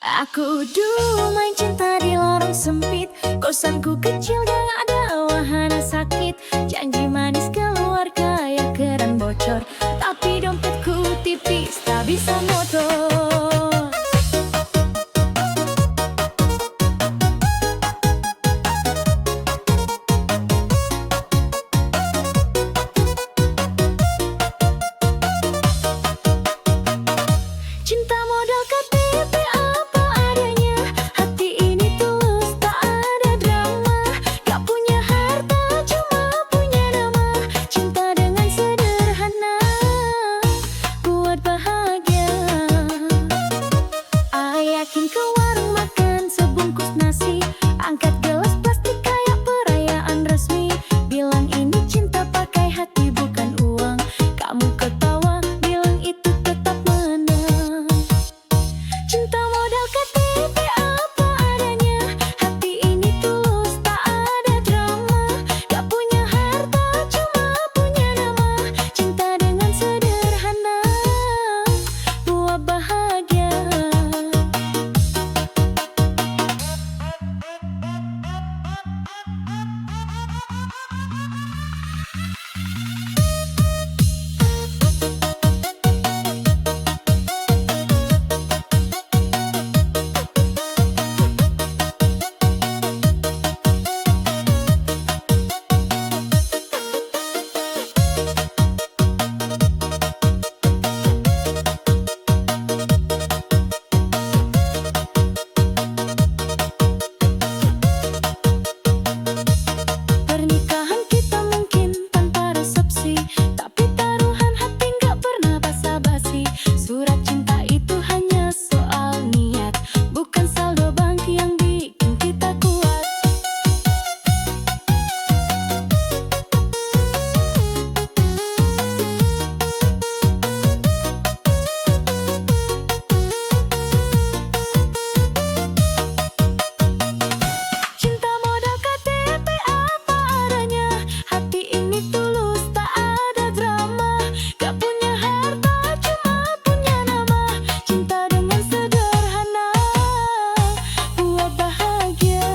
Aku dulu main cinta di lorong sempit, kosanku kecil gak ada wahana sakit. Janji manis keluar kayak keran bocor, tapi dompetku tipis tak bisa motor. Cinta modal KTP apa adanya, hati ini tulus tak ada drama. Gak punya harta cuma punya nama, cinta dengan sederhana buat bahagia. Yakin ke warung makan sebungkus nasi, angkat gelas plastik kayak perayaan resmi. Bilang ini cinta pakai hati bukan uang, kamu ketawa bilang itu tetap menang. Cinta modal KTP apa adanya, hati ini tulus tak ada drama. Gak punya harta cuma punya nama, cinta dengan sederhana buat bahagia. Pernikahan kita mungkin tanpa resepsi, tapi taruhan hati gak pernah basa-basi. Surat cinta itu hanya soal niat, bukan saldo bank yang bikin kita kuat. Cinta modal KTP apa adanya, hati ini tulus tak ada drama. Gak punya harta cuma punya nama, cinta dengan sederhana buat bahagia.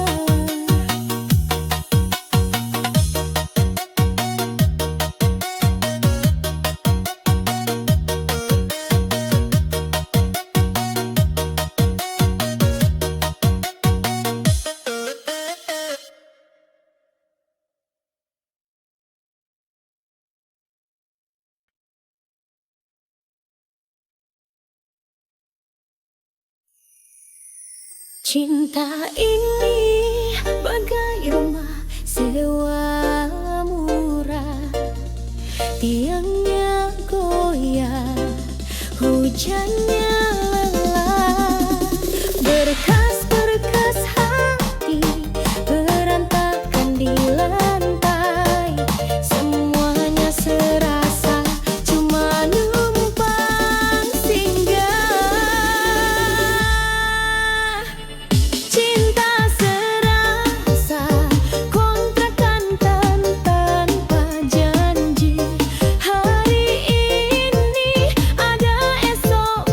Cinta ini bagai rumah sewa murah, tiangnya goyah, hujannya lelah. Berkas-berkas hati berantakan di lantai, semuanya serasa cuma numpang singgah. Cinta serasa kontrakan tanpa janji, hari ini ada esok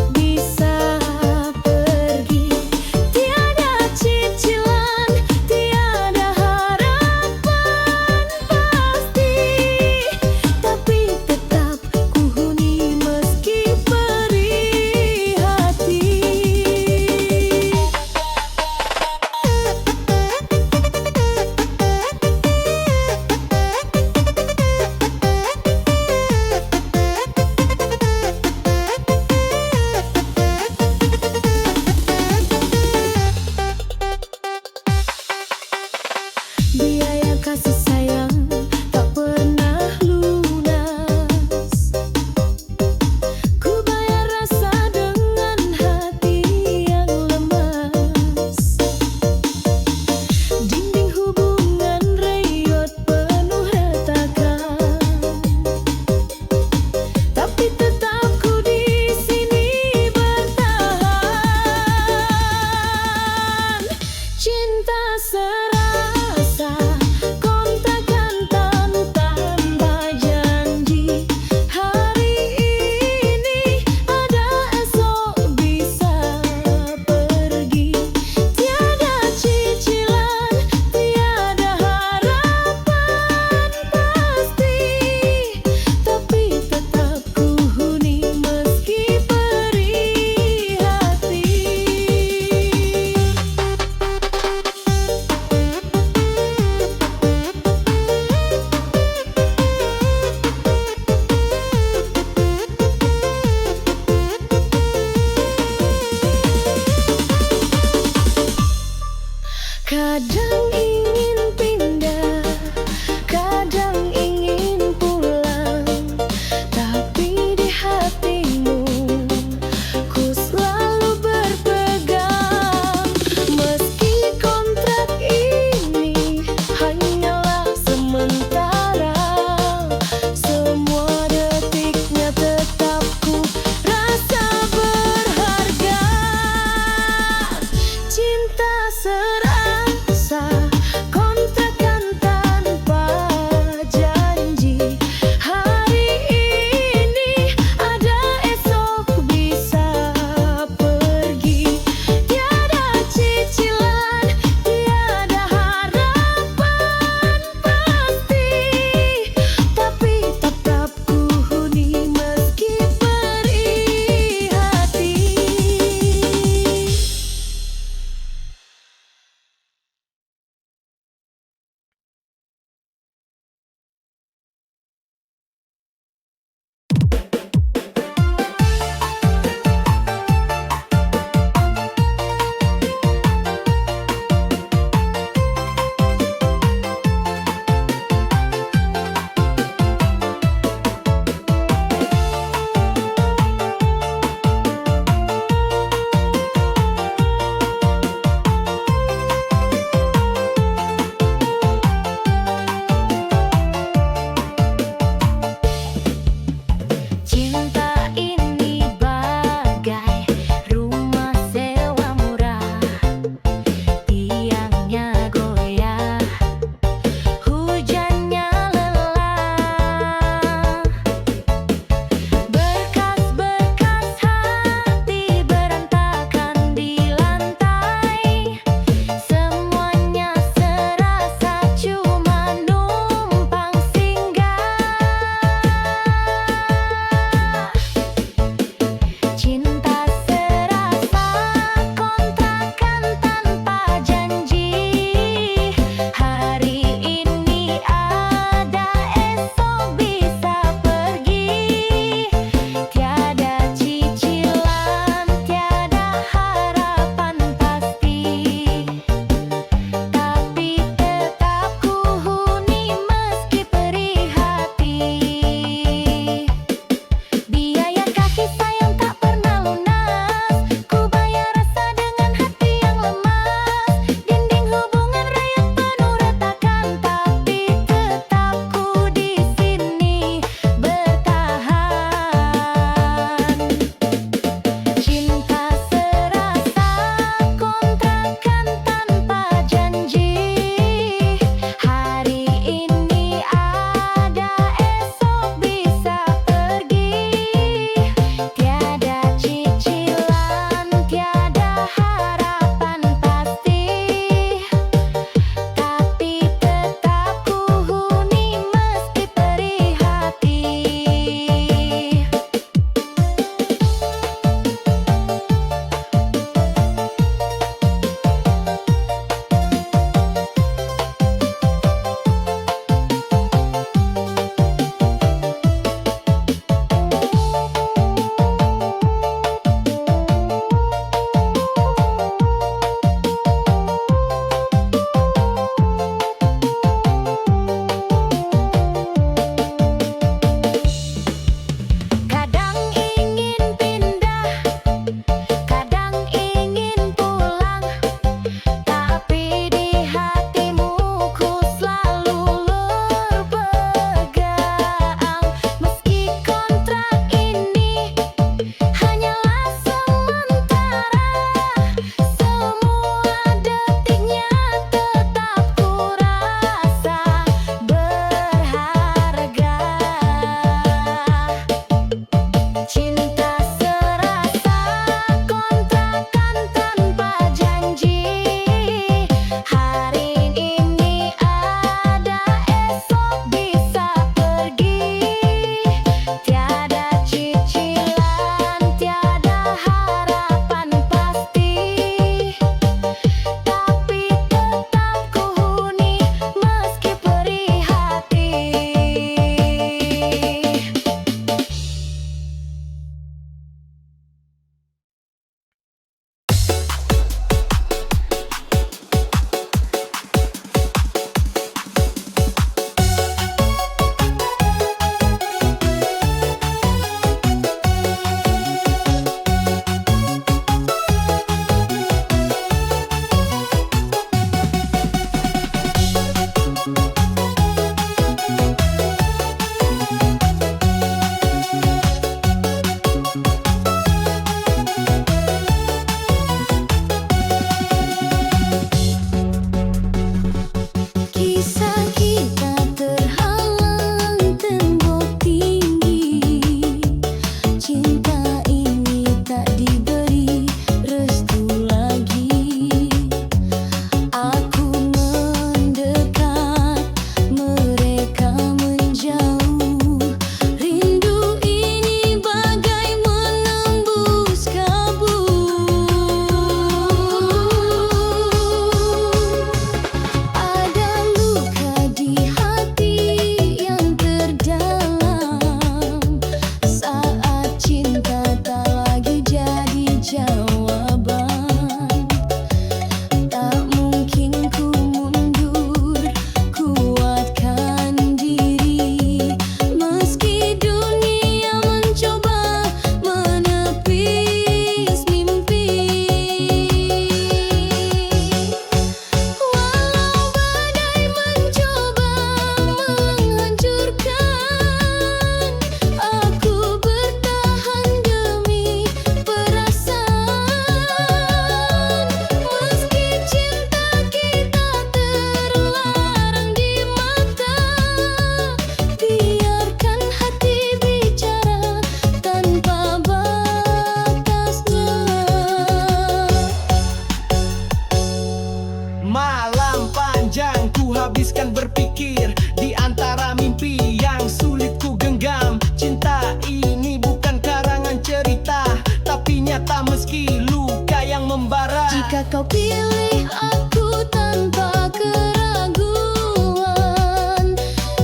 Kau pilih aku tanpa keraguan.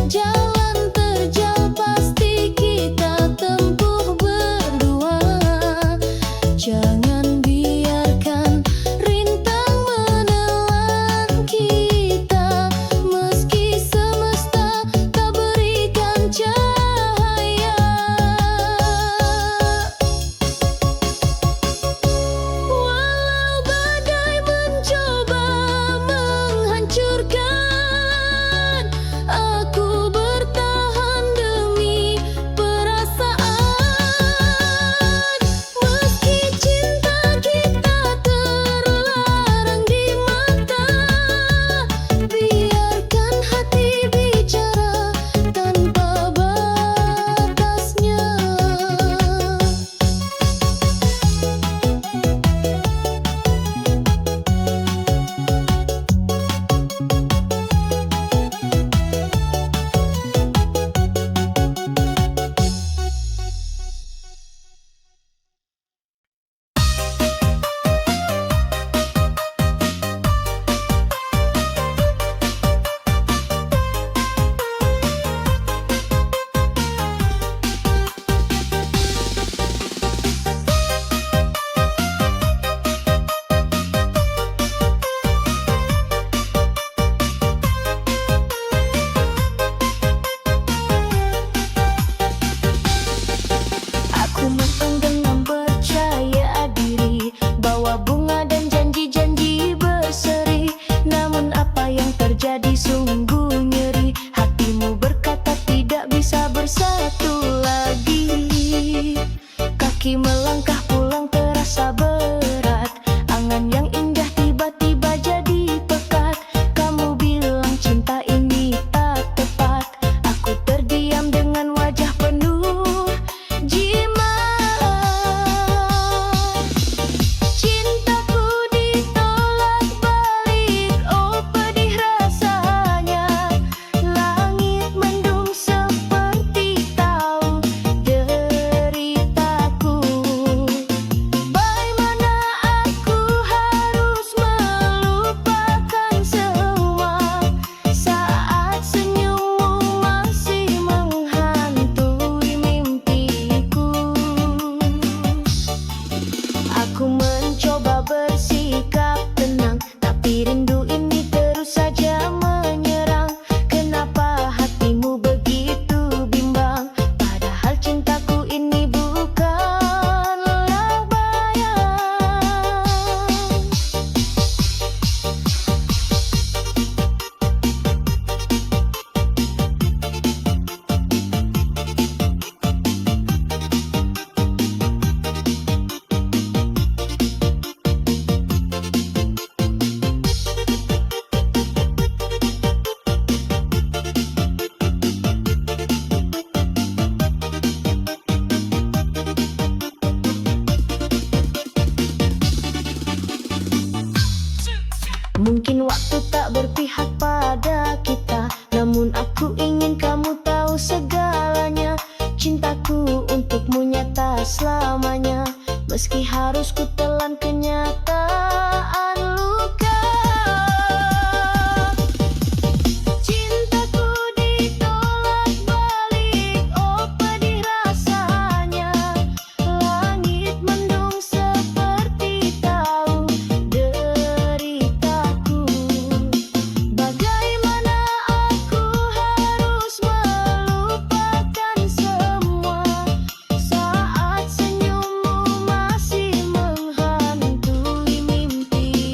Jalan terjal pasti kita tempuh berdua. Jangan biarkan rintang menelan kita, meski semesta tak berikan cahaya. Walau badai mencoba menghancurkan, aku bertahan demi perasaan. Meski cinta kita terlarang di mata, biarkan hati bicara tanpa batasnya. Aku menang dengan percaya diri, bawa bunga dan janji-janji berseri. Namun apa yang terjadi sungguh nyeri. Hatimu berkata tidak bisa bersatu lagi. Kaki melangkah pulang terasa berat. Angan yang indah tiba-tiba jadi pekat. Kamu bilang cinta ini tak tepat. Aku terdiam dengan wajah penuh jimat. Cintaku ditolak balik, oh pedih rasanya. Langit mendung seperti tahu deritaku. Bagaimana aku harus melupakan semua saat senyummu masih menghantui mimpiku. Aku mencoba bersikap tenang, tapi rindu ini terus saja menyerang. Kenapa hatimu begitu bimbang? Padahal cintaku ini bukanlah bayang. Mungkin waktu tak berpihak pada kita, namun aku ingin kamu tahu segalanya. Cintaku untukmu nyata selamanya, meski harus ku telan kenyataan luka. Cintaku ditolak balik, oh pedih rasanya. Langit mendung seperti tahu deritaku. Bagaimana aku harus melupakan semua saat senyummu masih menghantui mimpiku.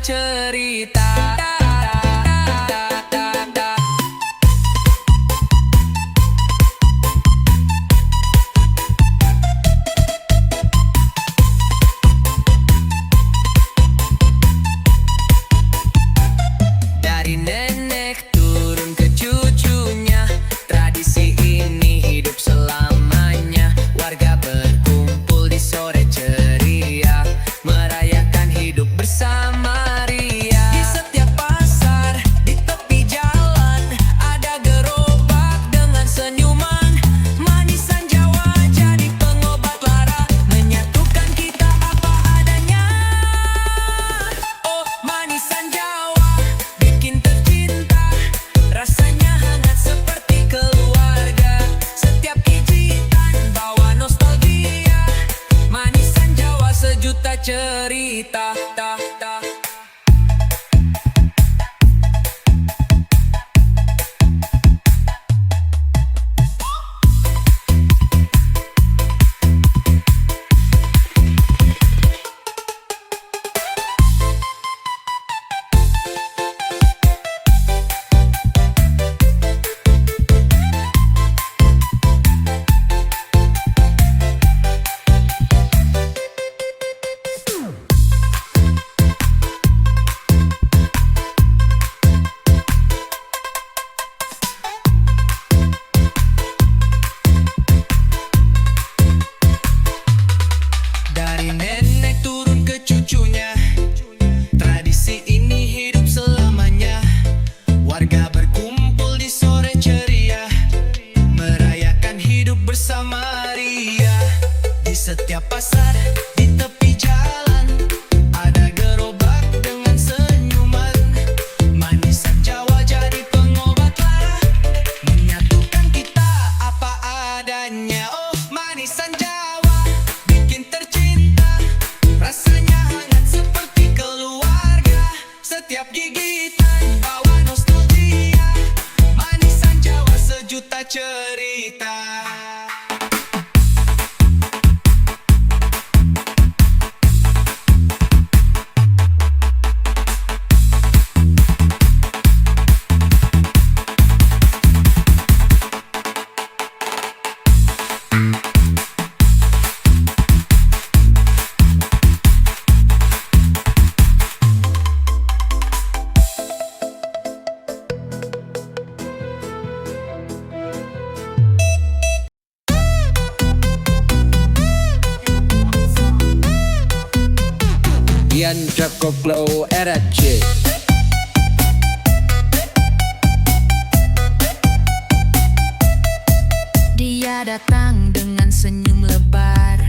cerita. Dari nenek turun ke cucunya, tradisi ini hidup selamanya. Warga berkumpul di sore ceria, merayakan hidup bersama ria. Di setiap pasar, di tepi jalan, ada gerobak dengan senyuman. Manisan Jawa jadi pengobat lara, menyatukan kita apa adanya. Oh, manisan Jawa bikin tercinta, rasanya hangat seperti keluarga. Setiap gigitan bawa nostalgia, manisan Jawa sejuta cerita. Dari nenek turun ke cucunya, tradisi ini hidup selamanya. Warga berkumpul di sore ceria, merayakan hidup bersama ria. Di setiap pasar, di tepi jalan, ada gerobak dengan senyuman. Manisan Jawa jadi pengobat lara, menyatukan kita apa adanya. Oh, manisan Jawa bikin tercinta, rasanya hangat seperti keluarga. Setiap gigitan bawa nostalgia, manisan Jawa sejuta cerita. Yan Jakoplo RC. Dia datang dengan senyum lebar,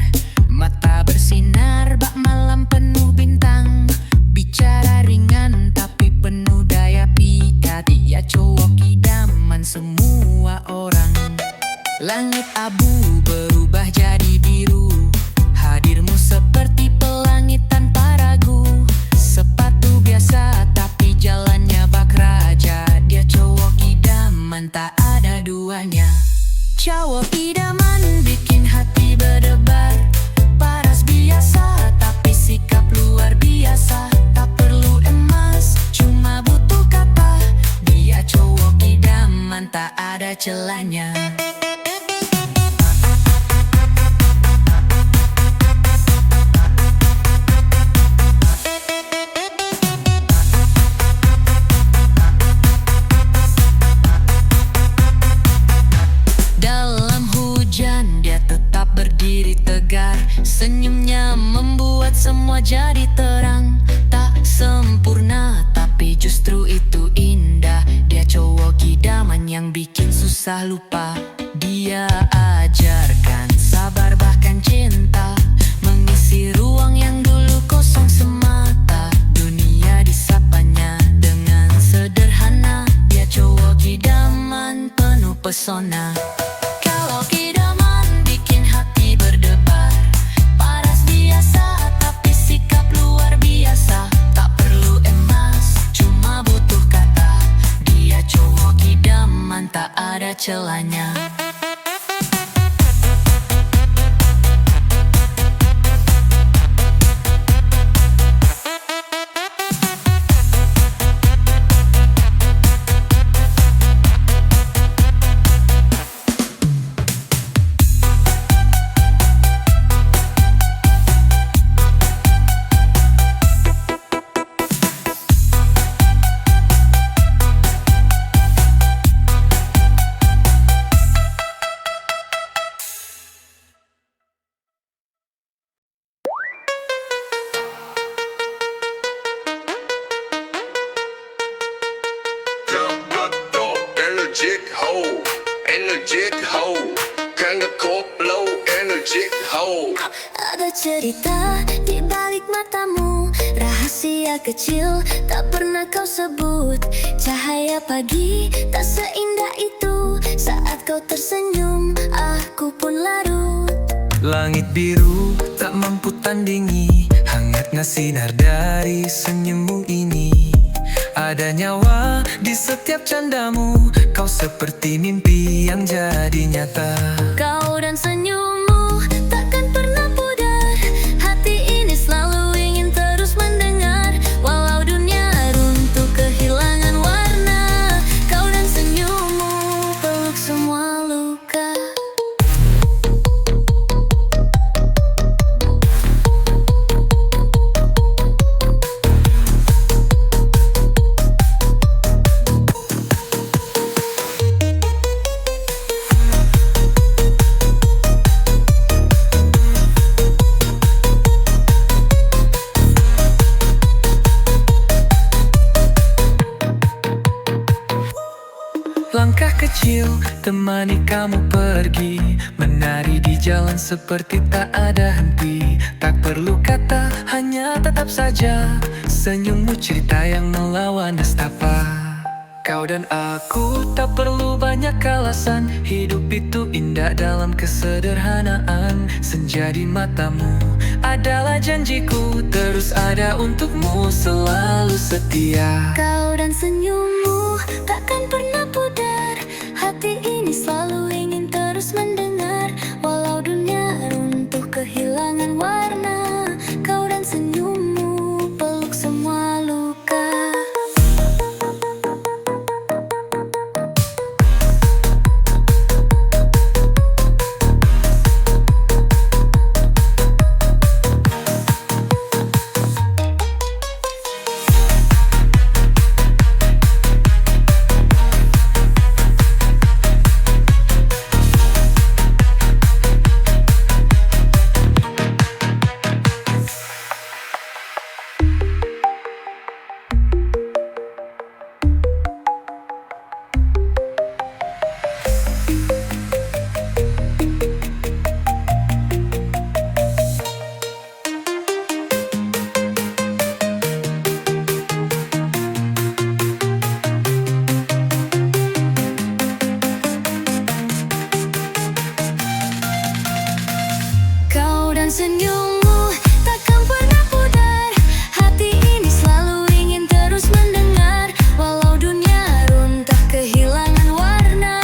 mata bersinar bak malam penuh bintang. Bicara ringan tapi penuh daya pikat, dia cowok idaman semua orang. Langit abu berubah jadi biru, hadirmu seperti pelangi tanpa ragu. Sepatu biasa tapi jalannya bak raja, dia cowok idaman tak ada duanya. Cowok idaman bikin hati berdebar, paras biasa tapi sikap luar biasa. Tak perlu emas, cuma butuh kata, dia cowok idaman tak ada celahnya. Senyumnya membuat semua jadi terang. Tak sempurna tapi justru itu indah, dia cowok idaman yang bikin susah lupa. Dia ajarkan sabar bahkan cinta, mengisi ruang yang dulu kosong semata. Dunia disapanya dengan sederhana, dia cowok idaman penuh pesona. Kalau idaman bikin hati berdebar, paras biasa tapi sikap luar biasa. Tak perlu emas, cuma butuh kata, dia cowok idaman tak ada celahnya. legit hoe. Karena koplo energetic hoe. Ada cerita di balik matamu, rahasia kecil tak pernah kau sebut. Cahaya pagi tak seindah itu, saat kau tersenyum aku pun larut. Langit biru tak mampu tandingi hangatnya sinar dari senyummu ini. Ada nyawa di setiap candamu, kau seperti mimpi yang jadi nyata. Kau dan senyummu takkan pernah pudar, hati ini selalu ingin terus mendengar. Walau dunia runtuh kehilangan warna, kau dan senyummu peluk semua luka. Langkah kecil temani kamu pergi, menari di jalan seperti tak ada henti. Tak perlu kata, hanya tetap saja senyummu cerita yang melawan nestapa. Kau dan aku tak perlu banyak alasan, hidup itu indah dalam kesederhanaan. Senja di matamu adalah janjiku, terus ada untukmu, selalu setia. Kau dan senyummu takkan pernah pudar, hati ini selalu ingin terus mendengar. Walau dunia runtuh kehilangan warna, kau dan senyummu peluk semua luka. Kau dan senyummu takkan pernah pudar, hati ini selalu ingin terus mendengar. Walau dunia runtuh kehilangan warna,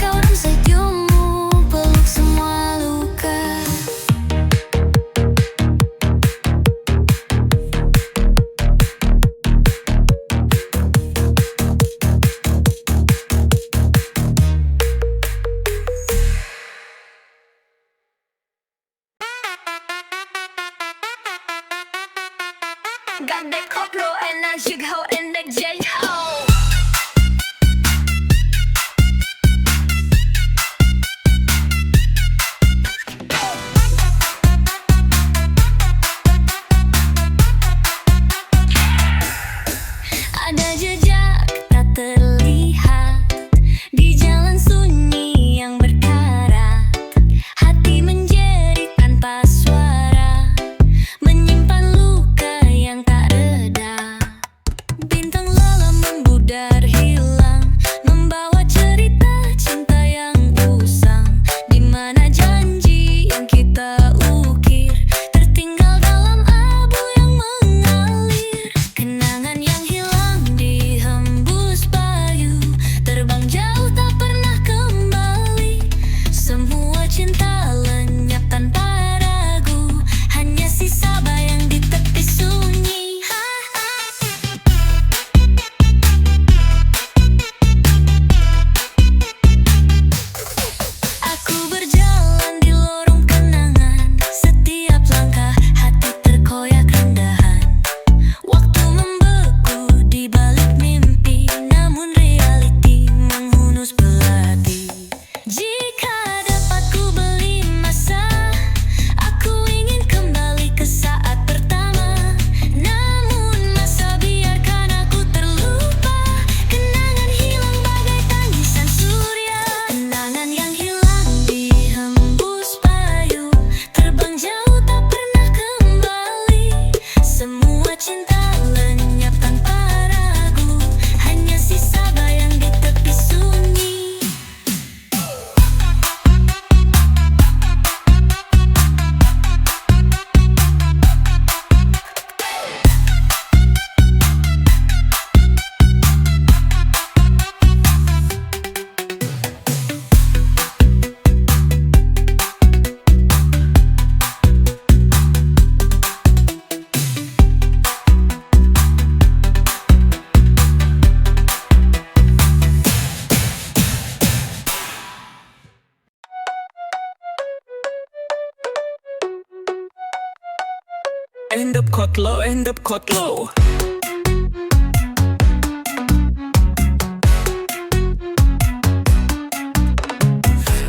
kau dan senyummu peluk semua luka. Got that koplo energy hoe energetic hoe. Ada jejak tak terlihat di jalan sunyi yang berkarat. Hati menjerit tanpa suara, menyimpan luka yang tak reda. Bintang lalu End up kotlo, end up kotlo.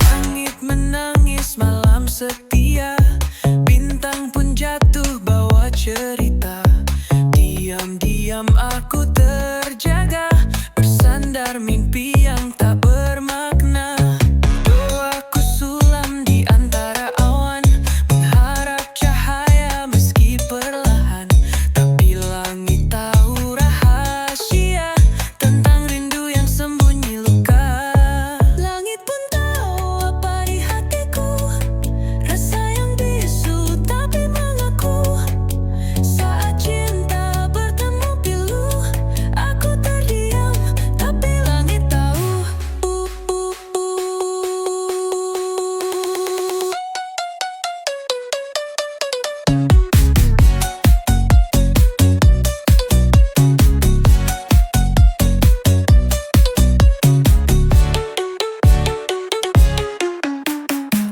Langit menangis malam setia, bintang pun jatuh bawa cerita. Diam-diam aku terjaga, bersandar mimpi yang tak bermakna. Doaku sulam di antara awan, mengharap cahaya meski perlahan. Tapi langit tahu rahasia tentang rindu yang sembunyi luka. Langit pun tahu apa di hatiku, rasa yang bisu tapi mengaku. Saat cinta bertemu pilu, aku terdiam tapi langit tahu.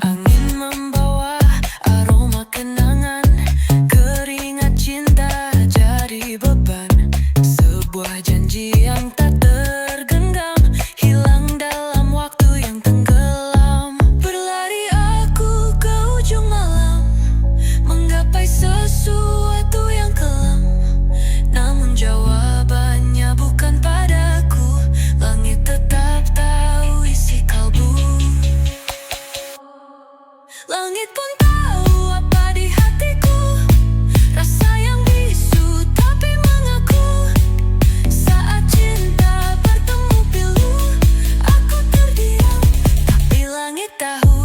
Angin membawa aroma kenangan, keringat cinta jadi beban. Sebuah janji yang tak tergenggam, hilang dalam waktu yang tenggelam. Berlari aku ke ujung malam, menggapai sesuatu yang kelam. Namun jawabannya bukan padaku, langit tetap tahu isi kalbu. Langit pun tahu apa di hatiku, rasa yang bisu tapi mengaku. Saat cinta bertemu pilu, aku terdiam tapi langit tahu.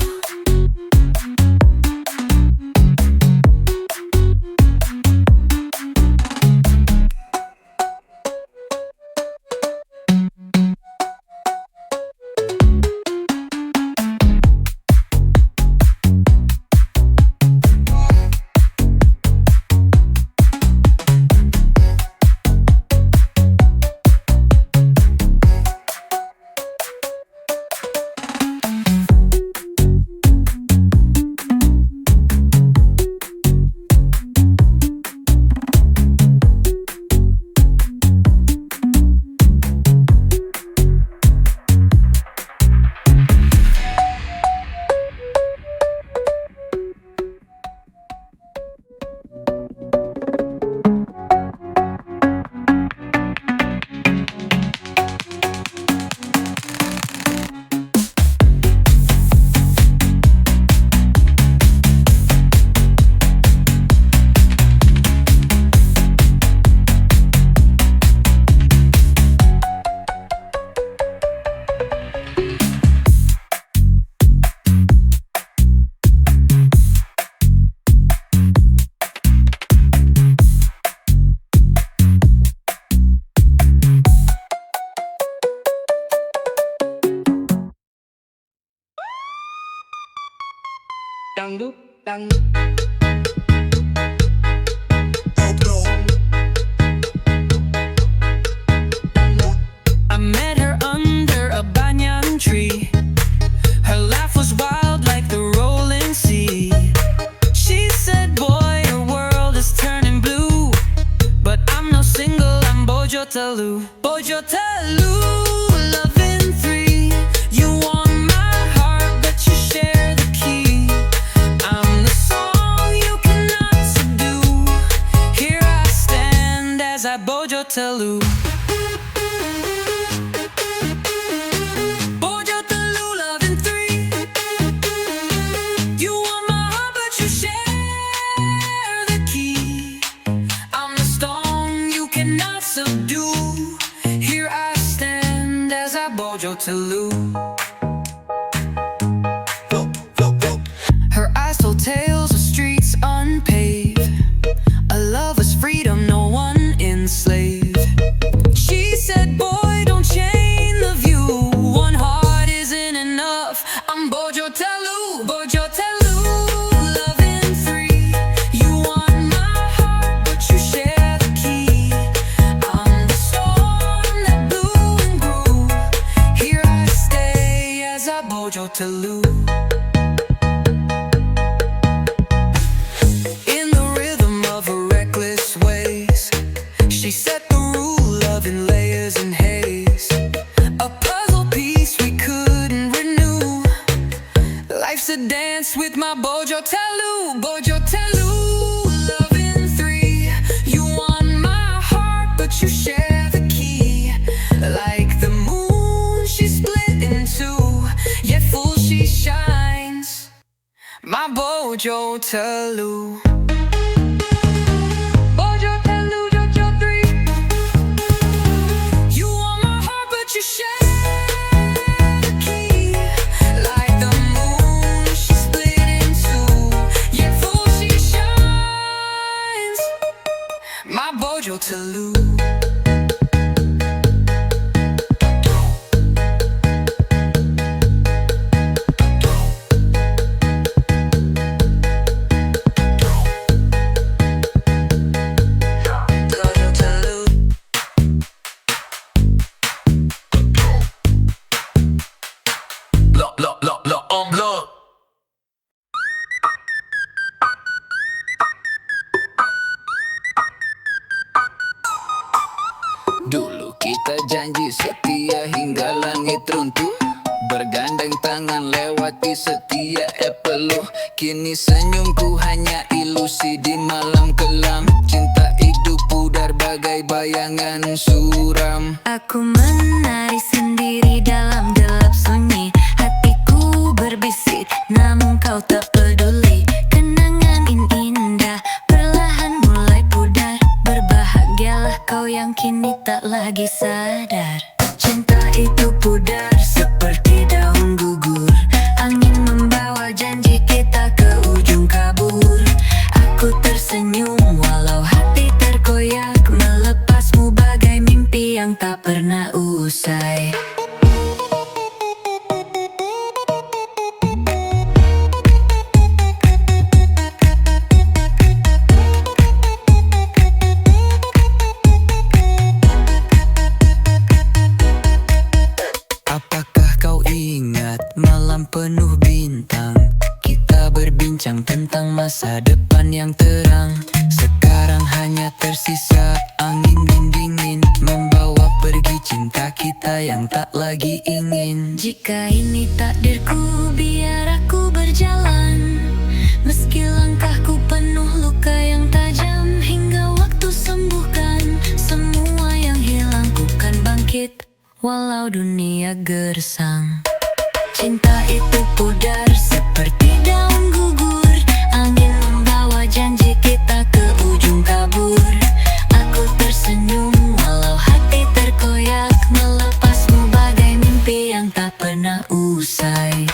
Dangdut, dangdut. I met her under a banyan tree. Her laugh was wild like the rolling sea. She said, boy, your world is turning blue. But I'm no single, I'm Bojo Talu. Bojo Talu, love in three. You want my heart, but you share the key. I'm the song you cannot subdue. Here I stand as I Bojo Talu. Bojo Talu, love in three. You want my heart, but you share the key. I'm the storm you cannot subdue. Here I stand as I Bojo Talu. Her eyes told tales of streets unpaved, a lover's freedom no one enslaved. She said, boy, don't chain the view. One heart isn't enough. I'm Bojo Talu, Bojo Talu, love in three. You want my heart, but you share the key. I'm the storm that blew and grew. Here I stand Bojo telu Bojo telu Jojo 3. You want my heart but you share the key. Like the moon she split in two, yet full she shines. My Bojo telu. Dulu kita janji setia hingga langit runtuh, bergandeng tangan lewati setiap peluh. Kini senyumku hanya ilusi di malam kelam. Cinta hidup pudar bagai bayangan suram. Aku menari sendiri dalam gelap sunyi. Hatiku berbisik namun kau tak peduli. Kenangan indah perlahan mulai pudar. Berbahagialah kau yang kini tak lagi sadar. Cinta itu pudar seperti daun gugur. Angin membawa janji kita ke ujung kabur. Aku tersenyum walau hati terkoyak. Melepasmu bagai mimpi yang tak pernah usai. Apakah kau ingat malam penuh bintang? Kita berbincang tentang masa depan yang terang. Sekarang hanya tersisa angin dingin, membawa pergi cinta kita yang tak lagi ingin. Jika ini takdirku, biar aku berjalan. Meski langkahku penuh luka yang tajam, hingga waktu sembuhkan semua yang hilang. Ku kan bangkit walau dunia gersang. Cinta itu pudar seperti daun gugur. Angin membawa janji kita ke ujung kabur. Aku tersenyum walau hati terkoyak. Melepasmu bagai mimpi yang tak pernah usai.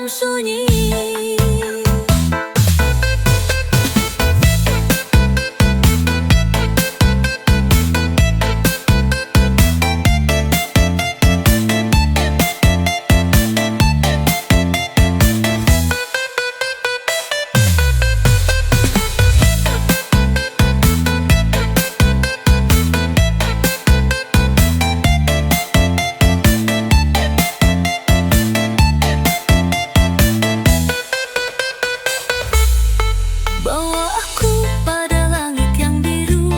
dalam sunyi. Bawa aku pada langit yang biru,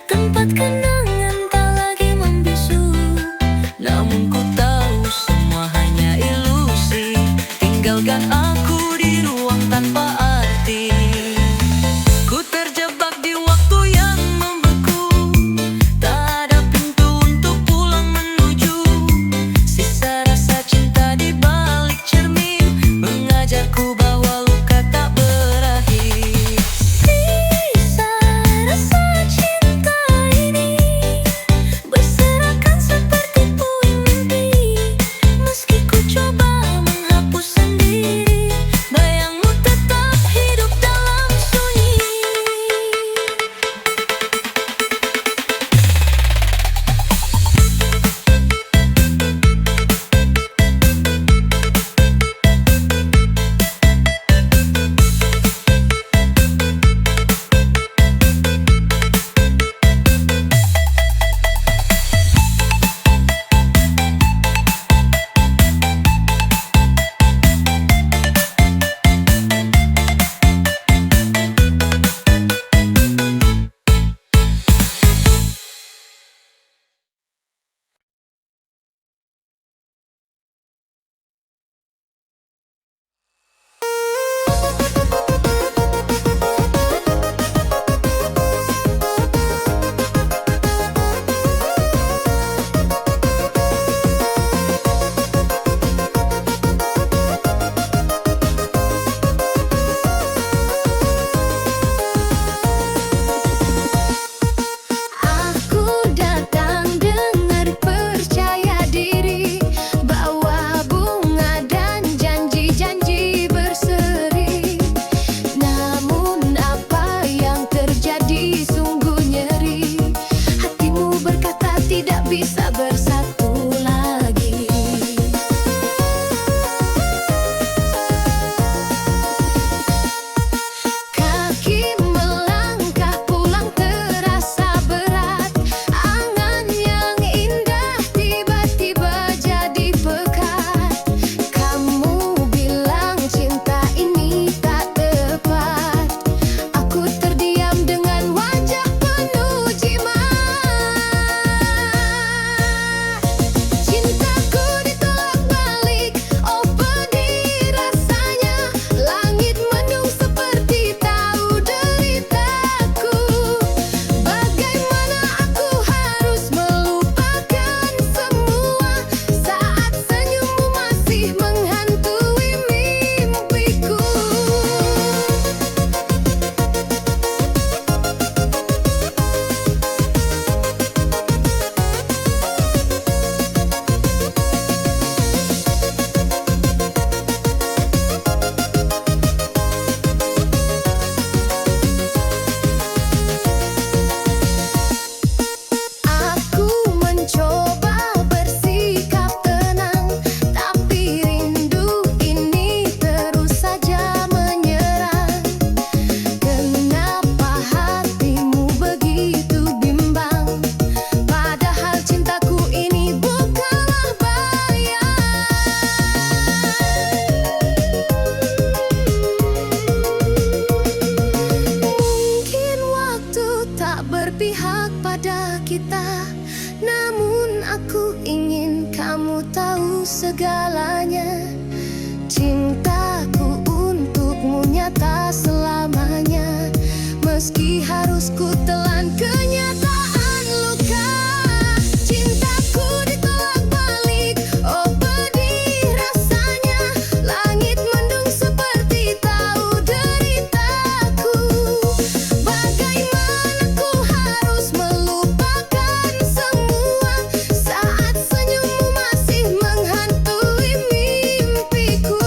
tempat kenangan tak lagi membisu. Namun ku tahu semua hanya ilusi, tinggalkan aku di ruang tanpa arti. Ku terjebak di waktu yang membeku, tak ada pintu untuk pulang menuju. Sisa rasa cinta di balik cermin mengajarku bahwa luka tak berakhir. Sisa rasa cinta ini berserakan seperti puing mimpi. Meski ku coba menghapus sendiri, bayangmu tetap hidup dalam sunyi. Aku datang dengar percaya diri, bawa bunga dan janji-janji berseri. Namun apa yang terjadi sungguh nyeri. Hatimu berkata tidak bisa bersatu lagi. Kaki melangkah pulang terasa berat. Angan yang indah tiba-tiba jadi pekat. Kamu bilang cinta ini tak tepat. Aku terdiam dengan wajah penuh jimat. Cintaku ditolak balik, oh pedih rasanya. Langit mendung seperti tahu deritaku. Bagaimana aku harus melupakan semua saat senyummu masih menghantui mimpiku. Aku mencoba bersikap tenang, tapi rindu ini terus saja menyerang. Kenapa hatimu begitu bimbang? Padahal cintaku ini bukanlah bayang. Mungkin waktu tak berpihak pada kita, namun aku ingin kamu tahu segalanya. Cintaku untukmu nyata selamanya, meski harus ku telan kenyataan luka. Cintaku ditolak balik, oh pedih rasanya. Langit mendung seperti tahu deritaku. Bagaimana ku harus melupakan semua saat senyummu masih menghantui mimpiku.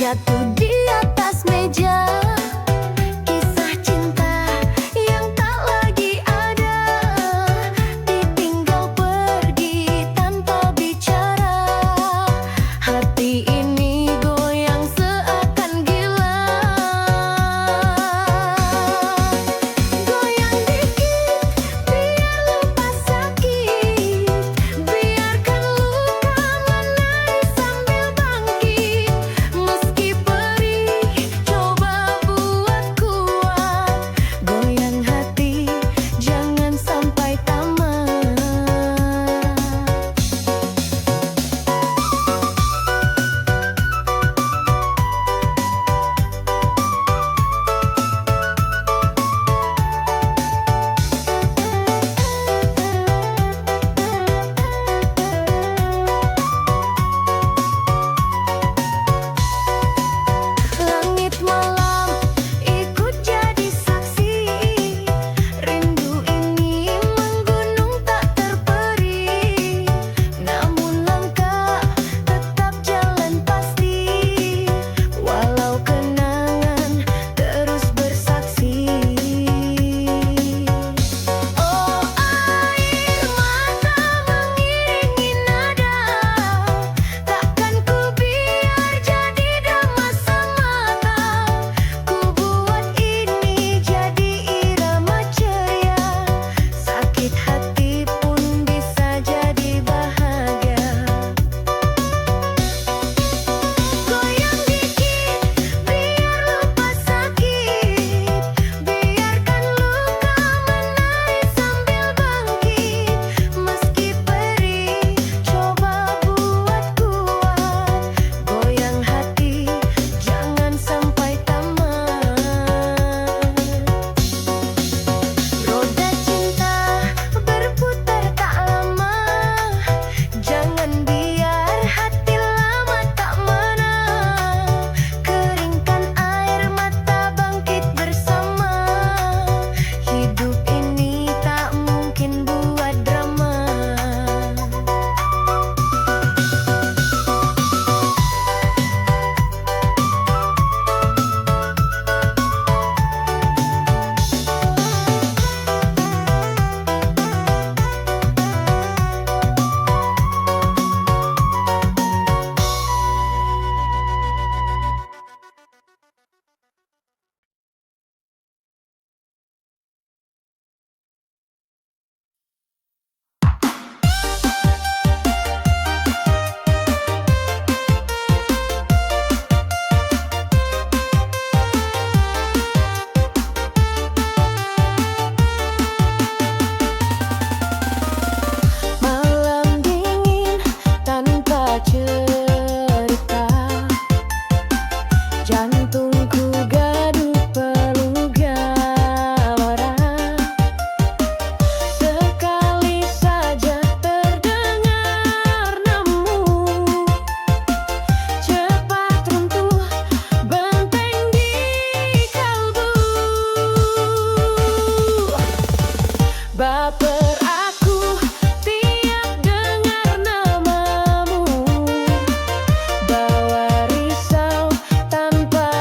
jatuh di atas meja. Kisah cinta yang tak lagi ada, ditinggal pergi tanpa bicara. Hati ini goyang seakan gila. Goyang dikit biar lupa sakit, biarkan luka menarik sambil bangkit. Meski perih, coba buat kuat. Goyang hati, jangan sampai tamat. Langit malam ikut jadi saksi, rindu ini menggunung tak terperi. Namun langkah tetap jalan pasti, walau kenangan terus bersaksi. Oh, air mata mengiringi nada, takkan ku biar jadi drama semata. Ku buat ini jadi irama ceria, sakit hati pun bisa jadi bahagia. Goyang dikit biar lupa sakit, biarkan luka menarik sambil bangkit. Meski perih, coba buat kuat. Goyang hati, jangan sampai tamat. Roda cinta berputar tak lama, jangan biar hati lama tak menang. Keringkan air mata, bangkit bersama. Hidup ini tak mungkin buat drama. Malam dingin tanpa cerita, jantungku gaduh peluh gelora. Sekali saja terdengar namamu, cepat runtuh benteng di kalbu. Baper aku tiap dengar namamu, bawa risau tanpa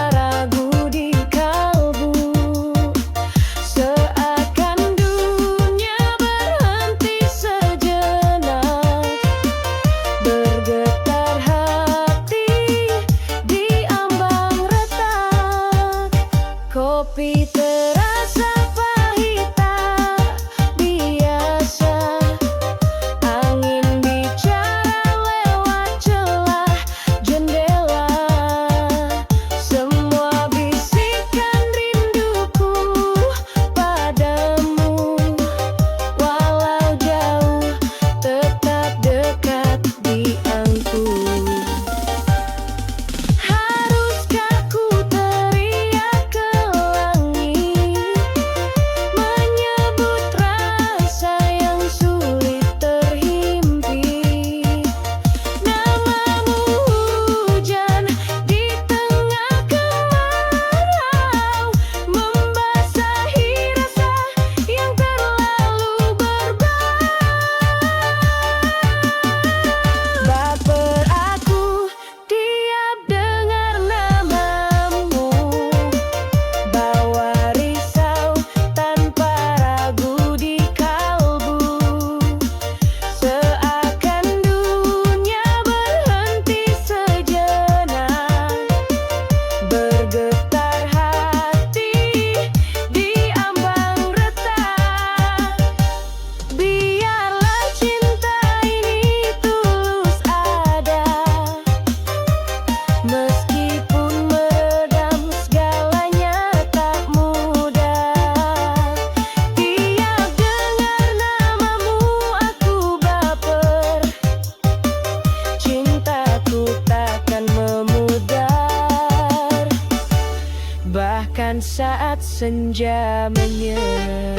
bahkan saat senja menyerah.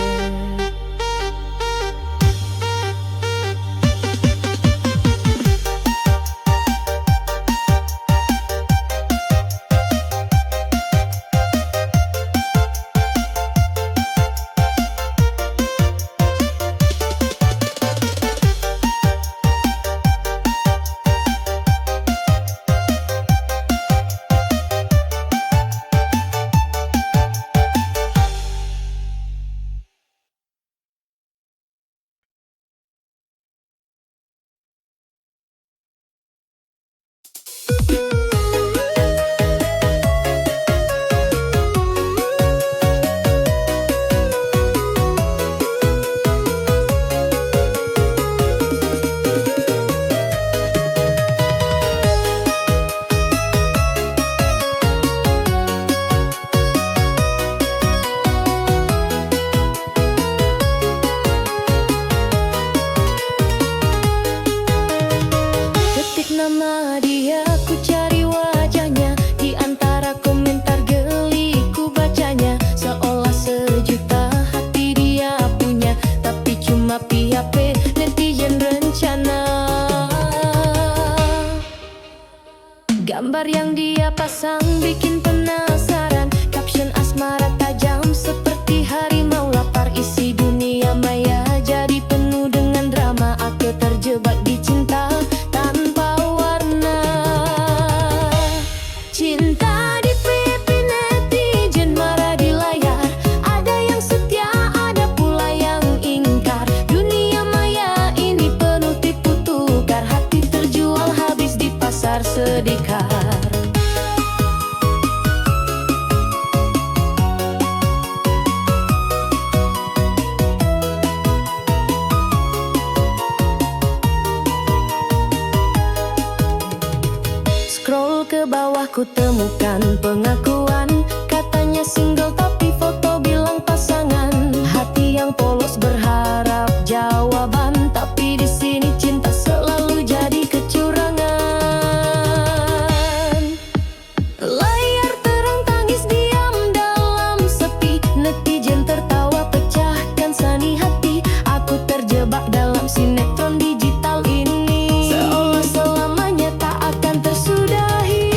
Nama dia, ku cari wajahnya di antara komentar geli ku bacanya. Seolah sejuta hati dia punya, tapi cuma PHP netizen rencana. Gambar yang dia pasang bikin penasaran, caption asmara tajam seperti harimau lapar. Isi dunia maya jadi penuh dengan drama. Aku terjebak di cinta tanpa warna. Cinta di pipi netizen marah di layar. Ada yang setia, ada pula yang ingkar. Dunia maya ini penuh tipu tukar. Hati terjual habis di pasar sedekar. Scroll ke bawah ku temukan pengakuan, katanya single tapi foto bilang pasangan. Hati yang polos berharap jawaban, tapi di sini cinta selalu jadi kecurangan. Layar terang tangis diam dalam sepi, netizen tertawa pecahkan sani hati. Aku terjebak dalam sinetron digital ini, seolah selamanya tak akan tersudahi.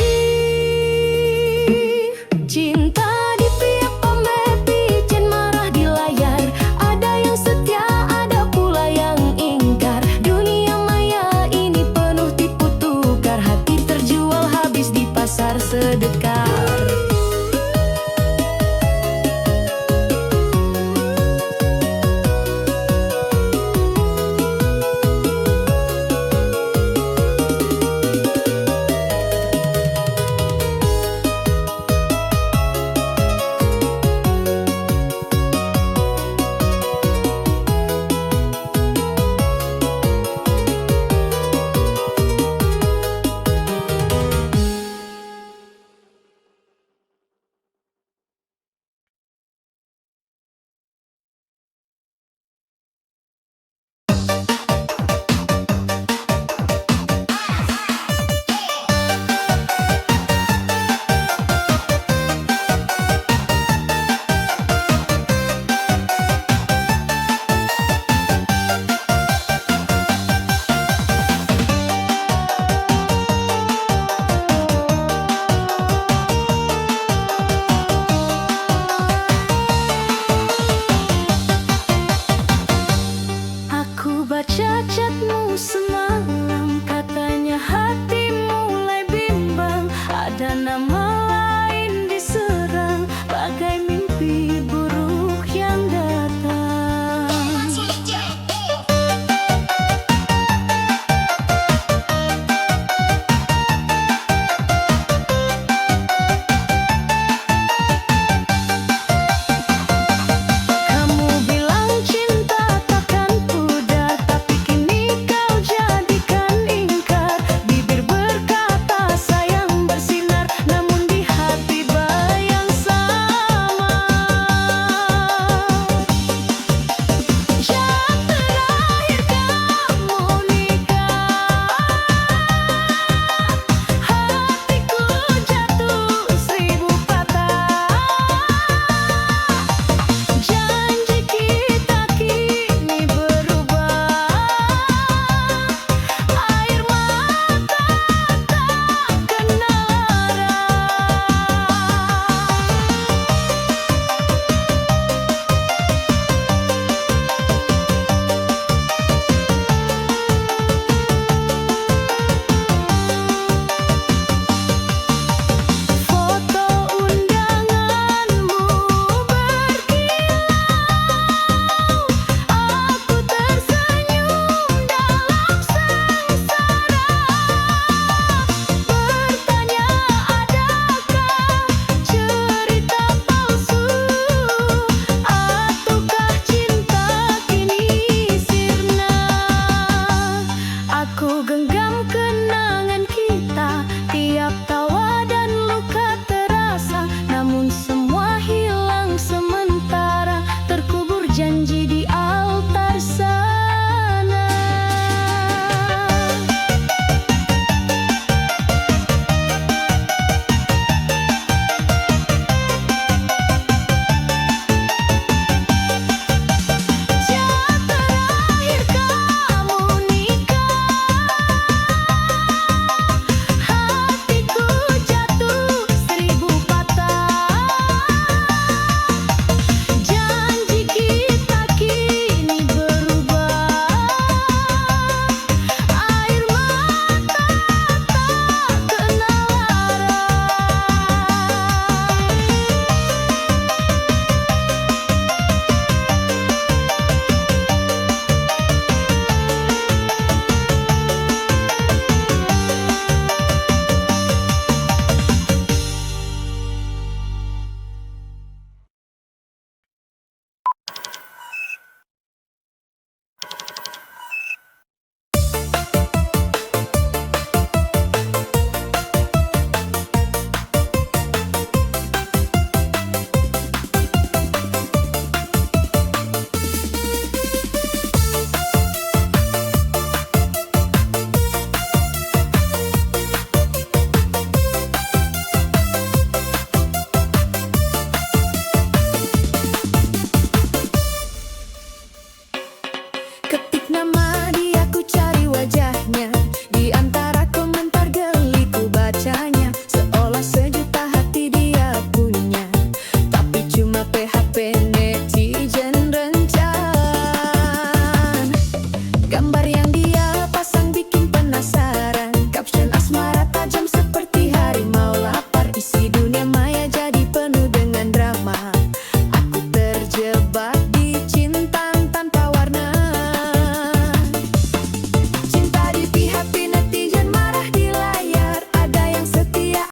Cinta di pihak netizen marah di layar. Ada yang setia, ada pula yang ingkar. Dunia maya ini penuh tipu tukar. Hati terjual habis di pasar sedekar.